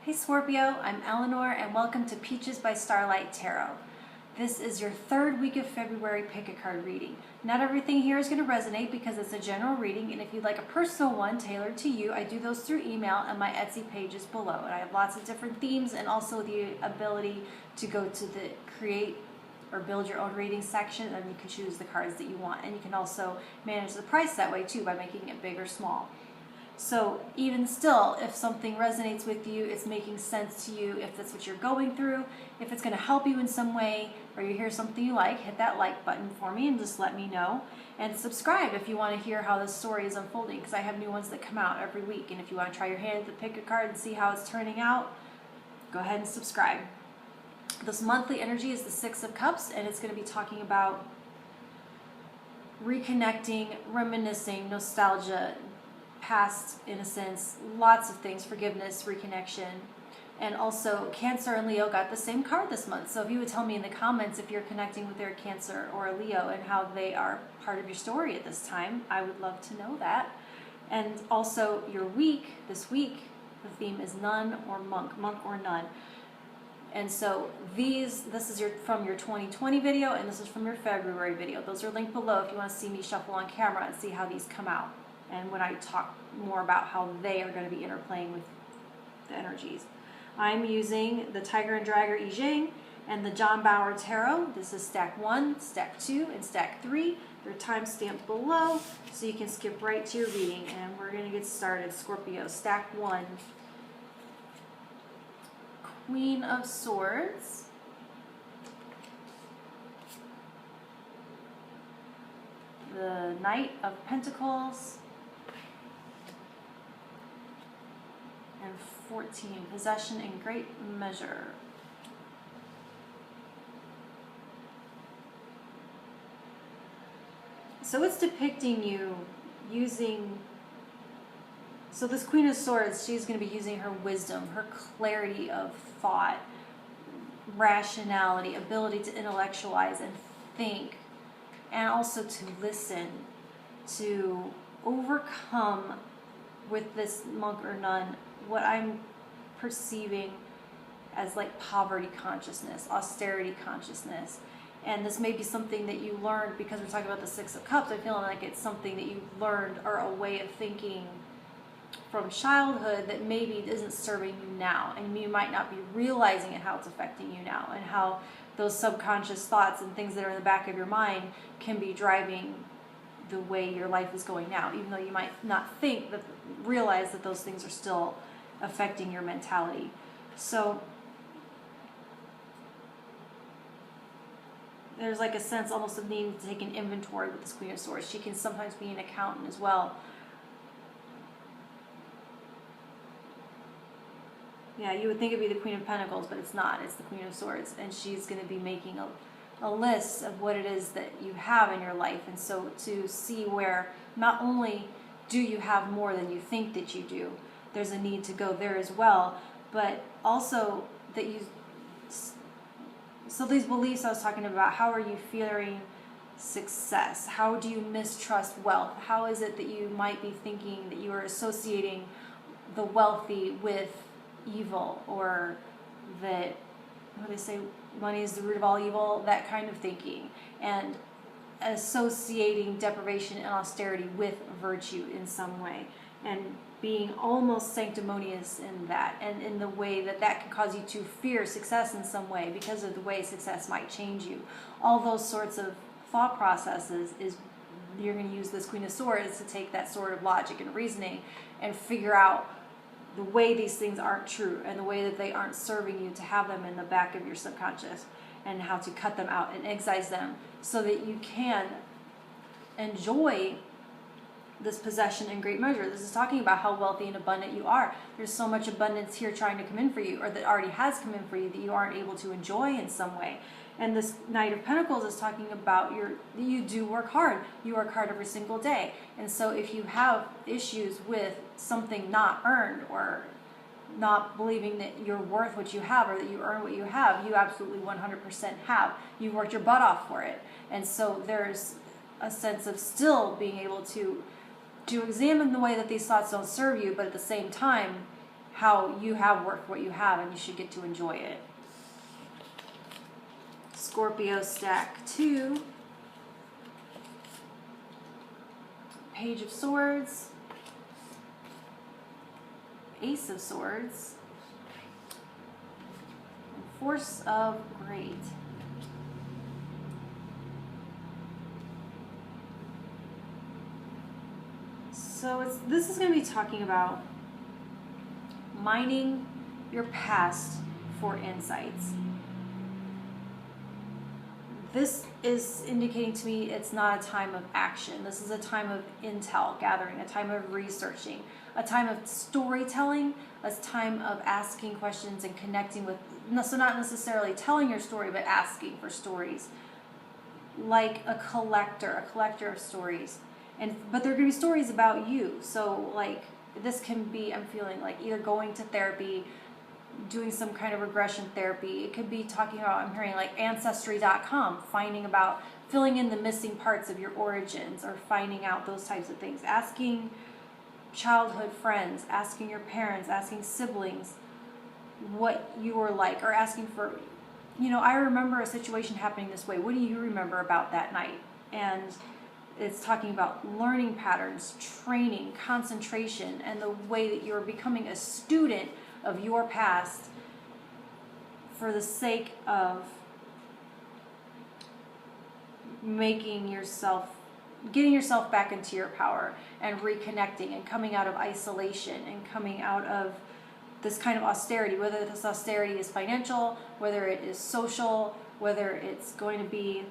Hey Scorpio, I'm Eleanor and welcome to Peaches by Starlight Tarot. This is your third week of February pick a card reading. Not everything here is going to resonate because it's a general reading, and if you'd like a personal one tailored to you, I do those through email and my Etsy page is below. And I have lots of different themes and also the ability to go to the create or build your own reading section, and you can choose the cards that you want. And you can also manage the price that way too by making it big or small. So even still, if something resonates with you, it's making sense to you, if that's what you're going through, if it's going to help you in some way, or you hear something you like, hit that like button for me and just let me know. And subscribe if you want to hear how this story is unfolding, because I have new ones that come out every week. And if you want to try your hand at the pick a card and see how it's turning out, go ahead and subscribe. This monthly energy is the Six of Cups, and it's going to be talking about reconnecting, reminiscing, nostalgia, past innocence, lots of things, forgiveness, reconnection. And also Cancer and Leo got the same card this month. So if you would tell me in the comments if you're connecting with their Cancer or a Leo and how they are part of your story at this time, I would love to know that. And also your week, this week, the theme is nun or monk or nun. And so this is from your 2020 video, and this is from your February video. Those are linked below if you want to see me shuffle on camera and see how these come out. And when I talk more about how they are going to be interplaying with the energies. I'm using the Tiger and Dragger I Ching and the John Bauer Tarot. This is stack 1, stack 2, and stack 3. They're timestamped below, so you can skip right to your reading. And we're going to get started. Scorpio, stack 1. Queen of Swords. The Knight of Pentacles. And 14, possession in great measure. So it's depicting you using, so this Queen of Swords, she's going to be using her wisdom, her clarity of thought, rationality, ability to intellectualize and think, and also to listen, to overcome with this monk or nun what I'm perceiving as like poverty consciousness, austerity consciousness. And this may be something that you learned, because we're talking about the Six of Cups. I'm feeling like it's something that you learned or a way of thinking from childhood that maybe isn't serving you now. And you might not be realizing it, how it's affecting you now, and how those subconscious thoughts and things that are in the back of your mind can be driving the way your life is going now, even though you might not realize that those things are still affecting your mentality. So there's like a sense almost of needing to take an inventory with this Queen of Swords. She can sometimes be an accountant as well. Yeah, you would think it'd be the Queen of Pentacles, but it's not. It's the Queen of Swords, and she's going to be making a list of what it is that you have in your life. And so to see where not only do you have more than you think that you do, there's a need to go there as well, but also that you, so these beliefs I was talking about, how are you fearing success? How do you mistrust wealth? How is it that you might be thinking that you are associating the wealthy with evil, or that, what do they say, money is the root of all evil, that kind of thinking, and associating deprivation and austerity with virtue in some way, and being almost sanctimonious in that, and in the way that that can cause you to fear success in some way because of the way success might change you. All those sorts of thought processes is, you're going to use this Queen of Swords to take that sort of logic and reasoning and figure out the way these things aren't true and the way that they aren't serving you, to have them in the back of your subconscious, and how to cut them out and excise them so that you can enjoy this possession in great measure. This is talking about how wealthy and abundant you are. There's so much abundance here trying to come in for you, or that already has come in for you, that you aren't able to enjoy in some way. And this Knight of Pentacles is talking about you do work hard. You work hard every single day. And so if you have issues with something not earned, or not believing that you're worth what you have, or that you earn what you have, you absolutely 100% have. You've worked your butt off for it. And so there's a sense of still being able to examine the way that these thoughts don't serve you, but at the same time how you have worked what you have, and you should get to enjoy it. Scorpio stack 2. Page of Swords. Ace of Swords. And Force of Great. So this is going to be talking about mining your past for insights. This is indicating to me it's not a time of action. This is a time of intel gathering, a time of researching, a time of storytelling, a time of asking questions and connecting with, so not necessarily telling your story, but asking for stories. Like a collector of stories. But they're going to be stories about you. So like this can be, I'm feeling like either going to therapy, doing some kind of regression therapy. It could be talking about, I'm hearing like Ancestry.com, finding about, filling in the missing parts of your origins, or finding out those types of things. Asking childhood friends, asking your parents, asking siblings what you were like, or asking for, I remember a situation happening this way. What do you remember about that night? And it's talking about learning patterns, training, concentration, and the way that you're becoming a student of your past for the sake of getting yourself back into your power and reconnecting and coming out of isolation and coming out of this kind of austerity, whether this austerity is financial, whether it is social, whether it's going to be,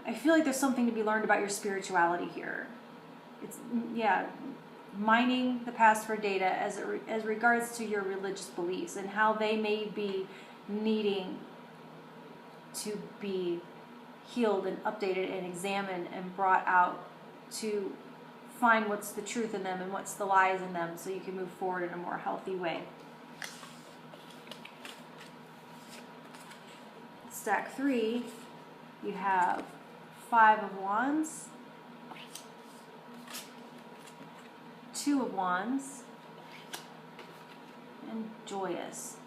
I feel like there's something to be learned about your spirituality here. It's, mining the past for data as regards to your religious beliefs and how they may be needing to be healed and updated and examined and brought out to find what's the truth in them and what's the lies in them, so you can move forward in a more healthy way. Stack 3, you have 5 of Wands, 2 of Wands, and Joyous.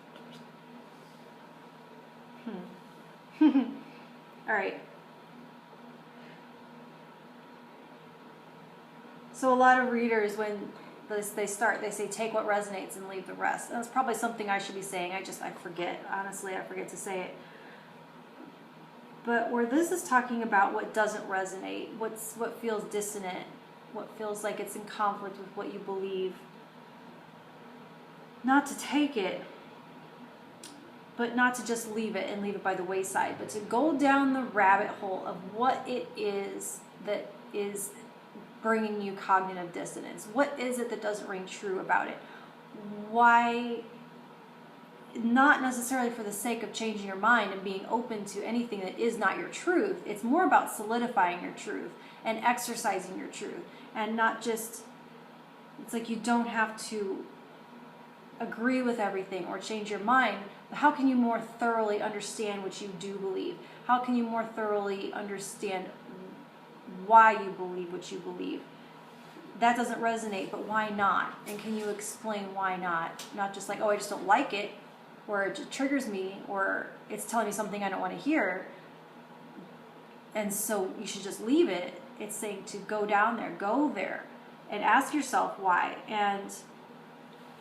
All right. So a lot of readers, when they start, they say take what resonates and leave the rest. And that's probably something I should be saying. I forget. Honestly, I forget to say it. But where this is talking about what doesn't resonate, what feels dissonant, what feels like it's in conflict with what you believe, not to take it, but not to just leave it by the wayside, but to go down the rabbit hole of what it is that is bringing you cognitive dissonance. What is it that doesn't ring true about it? Why? Not necessarily for the sake of changing your mind and being open to anything that is not your truth. It's more about solidifying your truth and exercising your truth, and not just, it's like you don't have to agree with everything or change your mind, but how can you more thoroughly understand what you do believe? How can you more thoroughly understand why you believe what you believe? That doesn't resonate, but why not? And can you explain why not? Not just like, oh, I just don't like it, or it just triggers me, or it's telling me something I don't want to hear, and so you should just leave it. It's saying to go there, and ask yourself why, and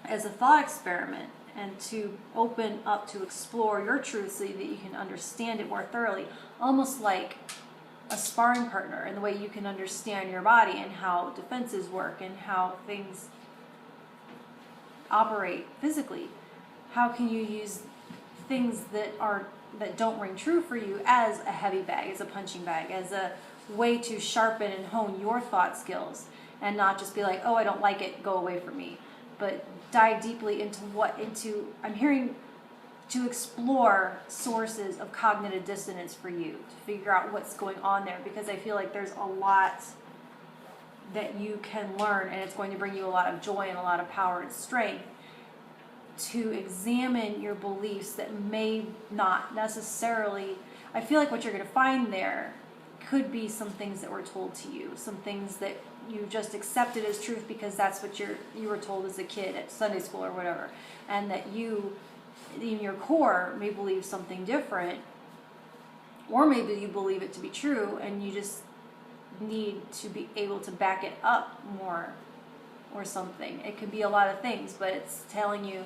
as a thought experiment, and to open up to explore your truth so that you can understand it more thoroughly, almost like a sparring partner, in the way you can understand your body and how defenses work and how things operate physically. How can you use things that don't ring true for you as a heavy bag, as a punching bag, as a way to sharpen and hone your thought skills, and not just be like, oh, I don't like it, go away from me, but dive deeply into I'm hearing to explore sources of cognitive dissonance for you, to figure out what's going on there, because I feel like there's a lot that you can learn, and it's going to bring you a lot of joy and a lot of power and strength to examine your beliefs that may not necessarily, I feel like what you're going to find there could be some things that were told to you, some things that you just accepted as truth because that's what you were told as a kid at Sunday school or whatever, and that you, in your core, may believe something different, or maybe you believe it to be true and you just need to be able to back it up more or something. It could be a lot of things, but it's telling you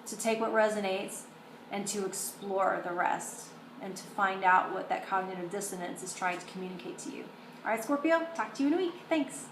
to take what resonates and to explore the rest and to find out what that cognitive dissonance is trying to communicate to you. All right, Scorpio, talk to you in a week. Thanks.